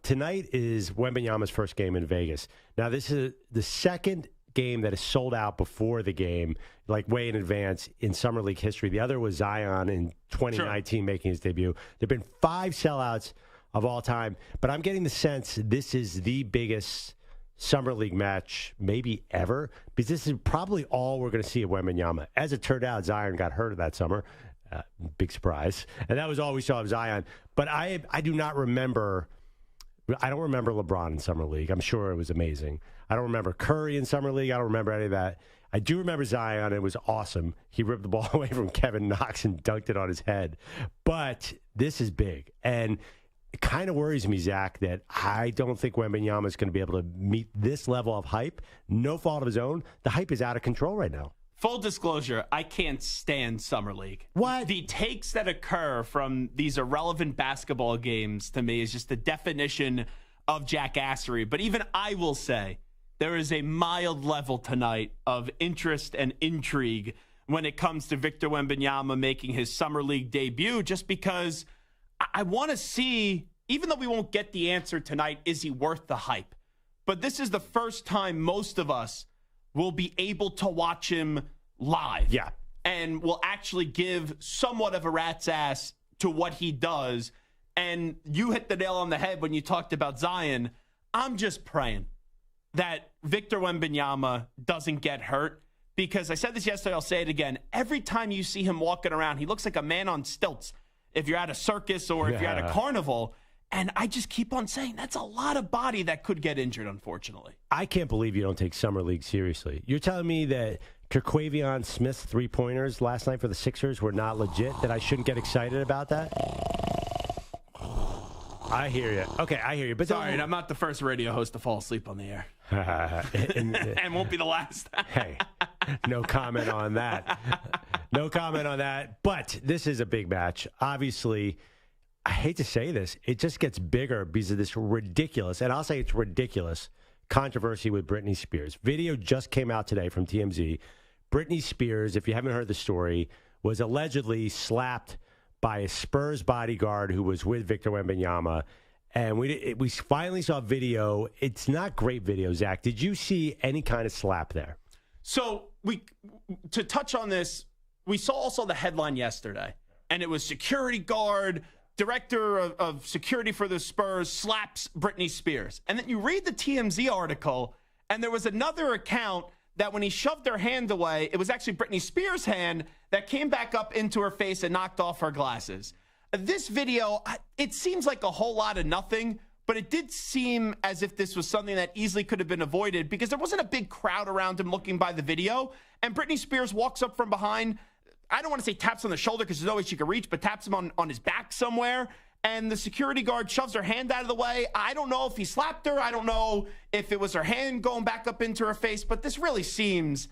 tonight is Wembanyama's first game in Vegas. Now, this is the second game that is sold out before the game, like way in advance in Summer League history. The other was Zion in 2019 making his debut. There have been 5 sellouts of all time, but I'm getting the sense this is the biggest Summer League match maybe ever, because this is probably all we're going to see of Wembanyama. As it turned out, Zion got hurt that summer. Big surprise. And that was all we saw of Zion. But I do not remember... I don't remember LeBron in Summer League. I'm sure it was amazing. I don't remember Curry in Summer League. I don't remember any of that. I do remember Zion. It was awesome. He ripped the ball away from Kevin Knox and dunked it on his head. But this is big. And it kind of worries me, Zach, that I don't think Wembanyama is going to be able to meet this level of hype. No fault of his own. The hype is out of control right now. Full disclosure, I can't stand Summer League. What? The takes that occur from these irrelevant basketball games, to me, is just the definition of jackassery. But even I will say there is a mild level tonight of interest and intrigue when it comes to Victor Wembanyama making his Summer League debut, just because I want to see, even though we won't get the answer tonight, is he worth the hype? But this is the first time most of us will be able to watch him live. Yeah. And will actually give somewhat of a rat's ass to what he does. And you hit the nail on the head when you talked about Zion. I'm just praying that Victor Wembanyama doesn't get hurt, because I said this yesterday, I'll say it again. Every time you see him walking around, he looks like a man on stilts if you're at a circus or if you're at a carnival. And I just keep on saying that's a lot of body that could get injured, unfortunately. I can't believe you don't take Summer League seriously. You're telling me that Terquavion Smith's 3-pointers last night for the Sixers were not legit, that I shouldn't get excited about that? I hear you. Okay, I hear you. But sorry, I'm not the first radio host to fall asleep on the air. And won't be the last. Hey, no comment on that. No comment on that. But this is a big match. Obviously, I hate to say this, it just gets bigger because of this ridiculous, and I'll say it's ridiculous, controversy with Britney Spears. Video just came out today from TMZ. Britney Spears, if you haven't heard the story, was allegedly slapped by a Spurs bodyguard who was with Victor Wembanyama. And we finally saw video. It's not great video, Zach. Did you see any kind of slap there? So to touch on this, we saw also the headline yesterday, and it was security guard, director of security for the Spurs slaps Britney Spears. And then you read the TMZ article, and there was another account that when he shoved her hand away, it was actually Britney Spears' hand that came back up into her face and knocked off her glasses. This video, it seems like a whole lot of nothing, but it did seem as if this was something that easily could have been avoided because there wasn't a big crowd around him looking by the video. And Britney Spears walks up from behind. I don't want to say taps on the shoulder because there's no way she could reach, but taps him on his back somewhere. And the security guard shoves her hand out of the way. I don't know if he slapped her. I don't know if it was her hand going back up into her face. But this really seems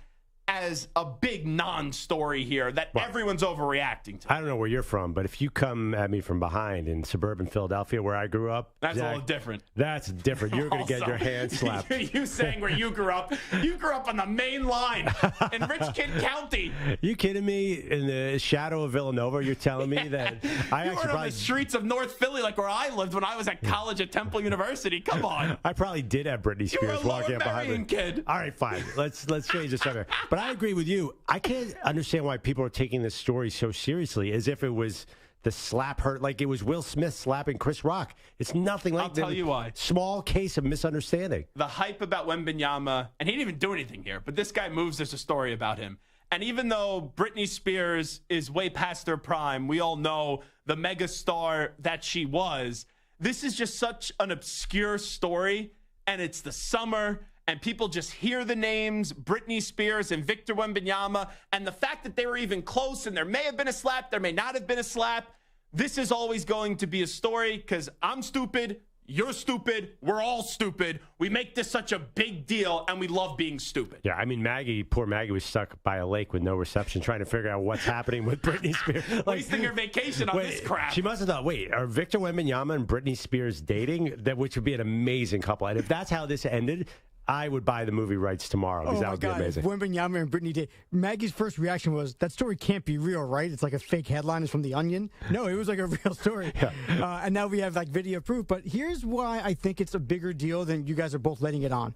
as a big non-story here that everyone's overreacting to. I don't know where you're from, but if you come at me from behind in suburban Philadelphia where I grew up, that's Zach, a little different. That's different. You're going to get your hand slapped. You saying where you grew up. You grew up on the main line in Rich Kid County. You kidding me? In the shadow of Villanova, you're telling me that I you were on the streets of North Philly like where I lived when I was at college at Temple University. Come on. I probably did have Britney Spears walking up behind me. Kid. All right, fine. Let's change the subject. But I agree with you. I can't understand why people are taking this story so seriously, as if it was the slap hurt, like it was Will Smith slapping Chris Rock. It's nothing like that. I'll tell you why. Small case of misunderstanding. The hype about Wembanyama, and he didn't even do anything here, but this guy moves. There's a story about him. And even though Britney Spears is way past her prime, we all know the megastar that she was. This is just such an obscure story, and it's the summer. And people just hear the names, Britney Spears and Victor Wembanyama, and the fact that they were even close, and there may have been a slap, there may not have been a slap. This is always going to be a story because I'm stupid, you're stupid, we're all stupid. We make this such a big deal, and we love being stupid. Yeah, I mean, poor Maggie was stuck by a lake with no reception trying to figure out what's happening with Britney Spears. Wasting her vacation on this crap. She must have thought, are Victor Wembanyama and Britney Spears dating? Which would be an amazing couple. And if that's how this ended, I would buy the movie rights tomorrow because that would be amazing. Wembanyama and Britney did. Maggie's first reaction was, that story can't be real, right? It's like a fake headline. It's from The Onion. No, it was like a real story. Yeah. And now we have like video proof. But here's why I think it's a bigger deal than you guys are both letting it on.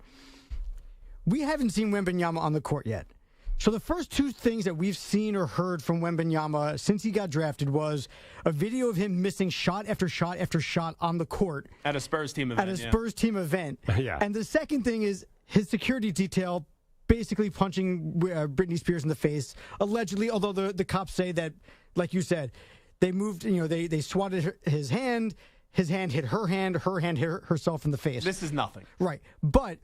We haven't seen Wembanyama on the court yet. So the first two things that we've seen or heard from Wembanyama since he got drafted was a video of him missing shot after shot after shot on the court. At a Spurs team event. At a Spurs team event. Yeah. And the second thing is his security detail basically punching Britney Spears in the face, allegedly, although the cops say that, like you said, they moved, they swatted his hand hit her hand hit herself in the face. This is nothing. Right. But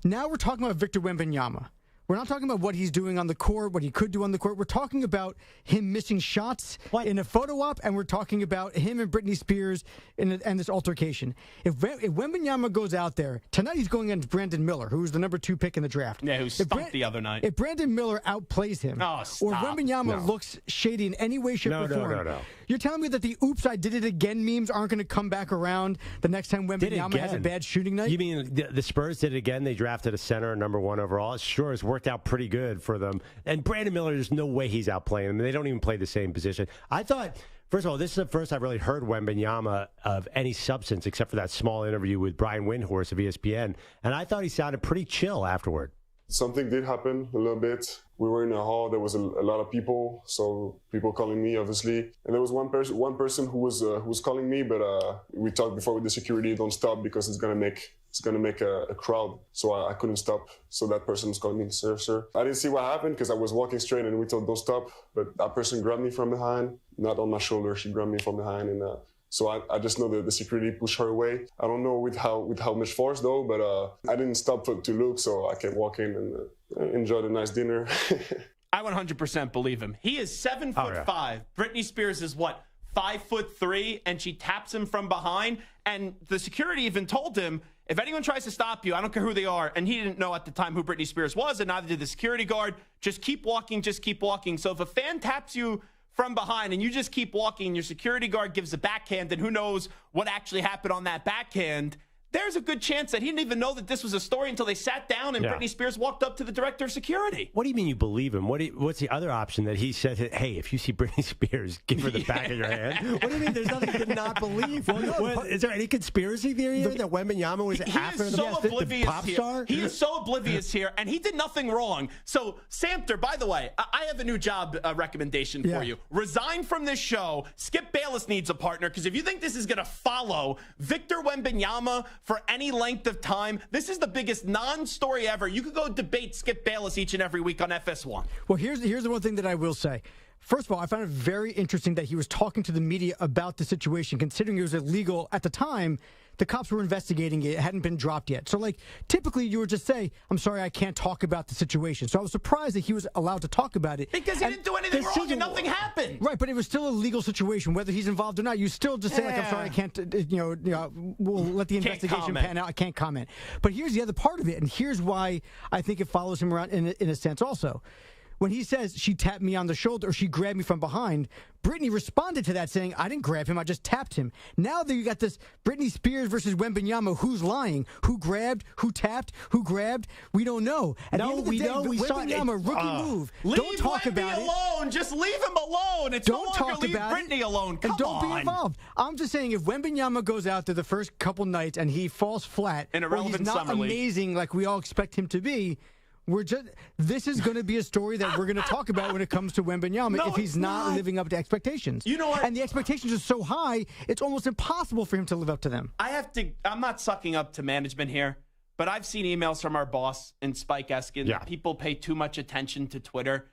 now we're talking about Victor Wembanyama. We're not talking about what he's doing on the court, what he could do on the court. We're talking about him missing shots in a photo op, and we're talking about him and Britney Spears and this altercation. If Wembanyama goes out there, tonight he's going against Brandon Miller, who was the #2 pick in the draft. Yeah, who stumped the other night. If Brandon Miller outplays him, or Wembanyama looks shady in any way, shape, or form, you're telling me that the oops, I did it again memes aren't going to come back around the next time Wembanyama has a bad shooting night? You mean the Spurs did it again? They drafted a center, #1 overall. Sure, it's worked out pretty good for them. And Brandon Miller, there's no way he's outplaying them. They don't even play the same position. I thought, first of all, this is the first I've really heard Wembanyama of any substance except for that small interview with Brian Windhorst of ESPN. And I thought he sounded pretty chill afterward. Something did happen a little bit. We were in a hall. There was a lot of people, so people calling me, obviously. And there was one person who was calling me, but we talked before with the security, don't stop because it's gonna make a crowd. So I couldn't stop. So that person was calling me, sir. I didn't see what happened because I was walking straight and we told don't stop. But that person grabbed me from behind, not on my shoulder. She grabbed me from behind, and so I just know that the security pushed her away. I don't know with how much force though, but I didn't stop to look, so I kept walking and enjoyed a nice dinner. I 100% believe him. He is 7'5". Britney Spears is what, 5'3", and she taps him from behind. And the security even told him, if anyone tries to stop you, I don't care who they are. And he didn't know at the time who Britney Spears was, and neither did the security guard. Just keep walking, just keep walking. So if a fan taps you from behind and you just keep walking and your security guard gives a backhand, and who knows what actually happened on that backhand, there's a good chance that he didn't even know that this was a story until they sat down and Britney Spears walked up to the director of security. What do you mean you believe him? What's the other option that he said, hey, if you see Britney Spears, give her the back of your hand? What do you mean there's nothing to not believe? Is there any conspiracy theory here that Wembanyama was after the pop star? He is so oblivious here, and he did nothing wrong. So, Samter, by the way, I have a new job recommendation for you. Resign from this show. Skip Bayless needs a partner, because if you think this is going to follow Victor Wembanyama for any length of time, this is the biggest non-story ever. You could go debate Skip Bayless each and every week on FS1. Well, here's the one thing that I will say. First of all, I found it very interesting that he was talking to the media about the situation, considering it was illegal at the time. The cops were investigating it. It hadn't been dropped yet. So, like, typically you would just say, I'm sorry, I can't talk about the situation. So I was surprised that he was allowed to talk about it. Because he didn't do anything wrong and nothing happened. Right, but it was still a legal situation, whether he's involved or not. You still just say, like, I'm sorry, I can't, we'll let the investigation pan out. I can't comment. But here's the other part of it, and here's why I think it follows him around in a sense also. When he says she tapped me on the shoulder or she grabbed me from behind, Britney responded to that saying, I didn't grab him, I just tapped him. Now that you got this Britney Spears versus Wembanyama, who's lying? Who grabbed? Who tapped? Who grabbed? We don't know. At the end of the day, Wembanyama, rookie move. Don't talk about it. Leave Wemby alone. Just leave him alone. It's no longer leave Britney alone. Come on. Don't be involved. I'm just saying, if Wembanyama goes out there the first couple nights and he falls flat, in a relevant he's not amazing like we all expect him to be, this is going to be a story that we're going to talk about when it comes to Wembanyama if he's not living up to expectations. You know what? And the expectations are so high, it's almost impossible for him to live up to them. I'm not sucking up to management here, but I've seen emails from our boss in Spike Eskin that people pay too much attention to Twitter.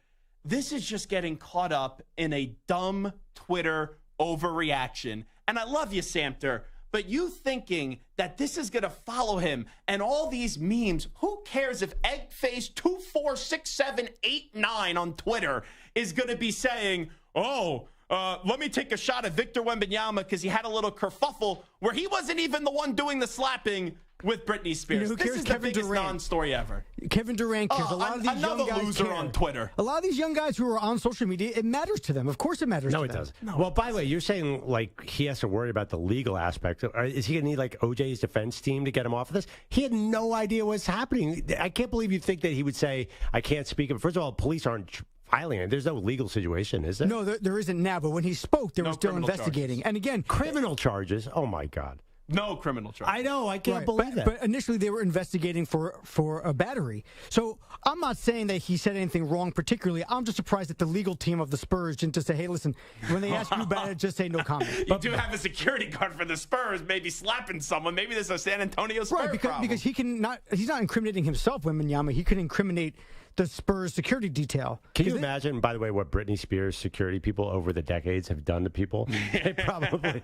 This is just getting caught up in a dumb Twitter overreaction. And I love you, Samter. But you thinking that this is going to follow him and all these memes, who cares if Eggface246789 on Twitter is going to be saying, let me take a shot at Victor Wembanyama because he had a little kerfuffle where he wasn't even the one doing the slapping. with Britney Spears. You know who this cares? is Kevin the biggest Durant. non-story ever. Kevin Durant cares. A lot of these young another guys loser care. on Twitter. A lot of these young guys who are on social media, it matters to them. Of course it matters to them. No, it doesn't. Well, by the way, you're saying like he has to worry about the legal aspect. Is he going to need like OJ's defense team to get him off of this? He had no idea what's happening. I can't believe you think that he would say, I can't speak. First of all, police aren't filing it. There's no legal situation, is there? No, there isn't now. But when he spoke, they were still investigating. Charges. And again, criminal charges. Oh, my God. No criminal charges. I know. I can't believe that. But initially, they were investigating for a battery. So I'm not saying that he said anything wrong particularly. I'm just surprised that the legal team of the Spurs didn't just say, hey, listen, when they ask you about it, just say no comment. You do have a security guard for the Spurs, maybe slapping someone. Maybe there's a San Antonio Spurs problem. Because he's not incriminating himself, Wembanyama. He could incriminate the Spurs security detail. Can you imagine, by the way, what Britney Spears security people over the decades have done to people? They probably.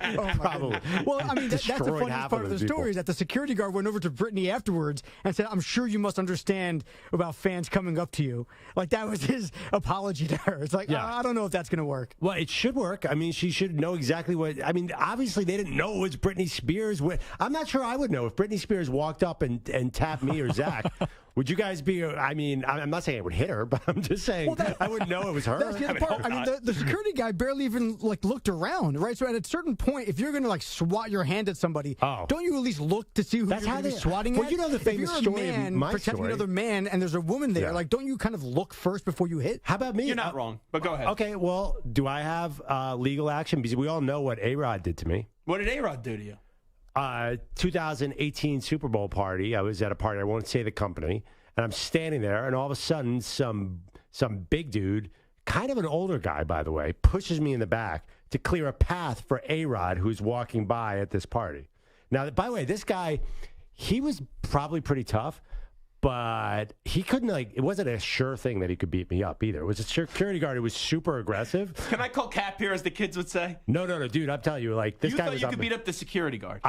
Well, I mean, that's the funniest part of the story is that the security guard went over to Britney afterwards and said, I'm sure you must understand about fans coming up to you. Like, that was his apology to her. It's like, I don't know if that's going to work. Well, it should work. I mean, she should know exactly what. I mean, obviously, they didn't know it was Britney Spears. I'm not sure I would know if Britney Spears walked up and tapped me or Zach. Would you guys be? I mean, I'm not saying I would hit her, but I'm just saying I wouldn't know it was her. That's the other part. I mean, the security guy barely even looked around, right? So at a certain point, if you're going to swat your hand at somebody, don't you at least look to see who you're going to be swatting at? Well, you know the famous story of my protecting another man, and there's a woman there. Like, don't you kind of look first before you hit? How about me? You're not wrong, but go ahead. Okay, well, do I have legal action? Because we all know what A-Rod did to me. What did A-Rod do to you? 2018 Super Bowl party. I was at a party. I won't say the company. And I'm standing there, and all of a sudden, some big dude, kind of an older guy, by the way, pushes me in the back to clear a path for A-Rod, who's walking by at this party. Now, by the way, this guy, he was probably pretty tough, but he couldn't, it wasn't a sure thing that he could beat me up either. It was a security guard who was super aggressive. Can I call Cap here, as the kids would say? No, dude, I'm telling you, this guy was... You thought you could beat up the security guard?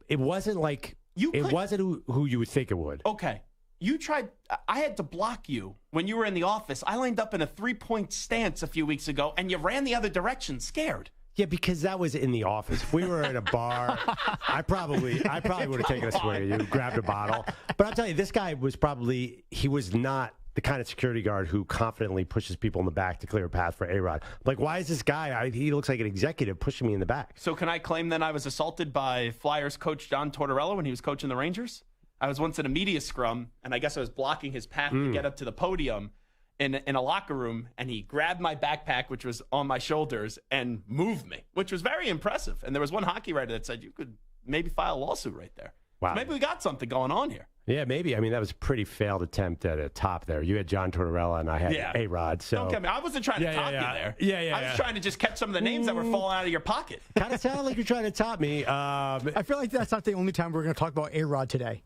It wasn't wasn't who you would think it would. Okay. You tried. I had to block you when you were in the office. I lined up in a 3-point stance a few weeks ago, and you ran the other direction, scared. Yeah, because that was in the office. If we were in a bar, I probably would have taken a swing at you, grabbed a bottle. But I'll tell you, this guy was he was not the kind of security guard who confidently pushes people in the back to clear a path for A-Rod. Like, why is this guy, he looks like an executive pushing me in the back. So can I claim then I was assaulted by Flyers coach John Tortorella when he was coaching the Rangers? I was once in a media scrum, and I guess I was blocking his path to get up to the podium in a locker room, and he grabbed my backpack, which was on my shoulders, and moved me, which was very impressive. And there was one hockey writer that said you could maybe file a lawsuit right there. Wow. So maybe we got something going on here. Yeah, maybe. I mean, that was a pretty failed attempt at a top there. You had John Tortorella, and I had A-Rod. So don't get me. I wasn't trying to top you there. Yeah. I was trying to just catch some of the names that were falling out of your pocket. Kind of sounded like you're trying to top me. I feel like that's not the only time we're going to talk about A-Rod today.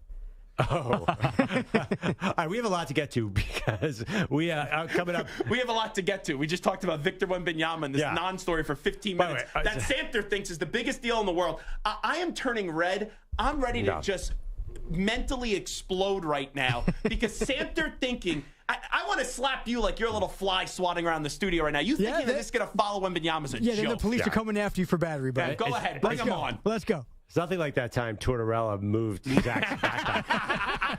Oh, all right. We have a lot to get to because we coming up. We have a lot to get to. We just talked about Victor Wembanyama and this non-story for 15 minutes. That Samter thinks is the biggest deal in the world. I am turning red. I'm ready to just mentally explode right now because Samter thinking. I want to slap you like you're a little fly swatting around the studio right now. You thinking that this is going to follow Wembanyama's a joke? Yeah, then the police are coming after you for battery, but go ahead, bring them on. Let's go. It's nothing like that time Tortorella moved Zach's backpack.